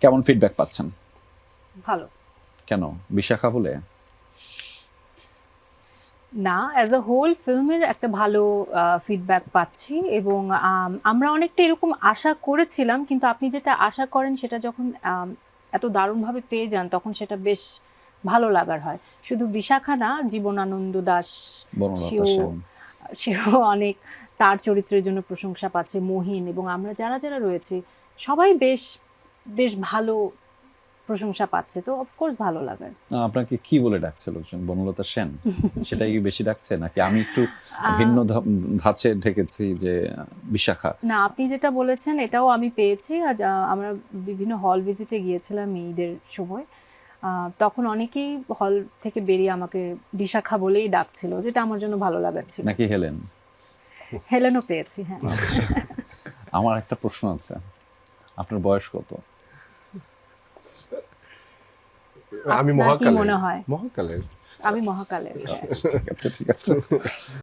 কেমন ফিডব্যাক পাচ্ছেন? ভালো কেন, বিশাখা বলে? না, অ্যাজ আ হোল ফিল্মের একটা ভালো ফিডব্যাক পাচ্ছি এবং আমরা অনেকটা এরকম আশা করেছিলাম, কিন্তু আপনি যেটা আশা করেন সেটা যখন এত দারুণভাবে পেয়ে যান তখন সেটা বেশ ভালো লাগার হয়। শুধু বিশাখা না, জীবনানন্দ দাশ, বনলতা সেও সেন। সেও অনেক তার চরিত্রের জন্য প্রশংসা পাচ্ছে, মহিন এবং আমরা যারা যারা রয়েছি সবাই বেশ বেশ ভালো প্রশংসা পাচ্ছে, তো অফকোর্স ভালো লাগার। আপনাকে কি বলে ডাকছে লোকজন? বনলতা সেন সেটাই কি বেশি ডাকছে, নাকি আমি একটু আহ, ভিন্ন ধাঁচে ঢেকেছি যে বিশাখা? না, আপনি যেটা বলেছেন এটাও আমি পেয়েছি। আর আমরা বিভিন্ন হল ভিজিটে গিয়েছিলাম ঈদের সময়। তখন অনেকেই হল থেকে বেরিয়ে আমাকে বিশাখা বলেই ডাকছিল, যেটা আমার জন্য ভালো লাগার ছিল। নাকি হেলেন? হেলেনও পেয়েছি, হ্যাঁ। আচ্ছা, আমার একটা প্রশ্ন আছে, আপনার বয়স কত? আমি আপনার কি মহাকালের। মনে হয়? মহাকালের। আমি মহাকালের, হ্যাঁ। ঠিক আছে, ঠিক আছে।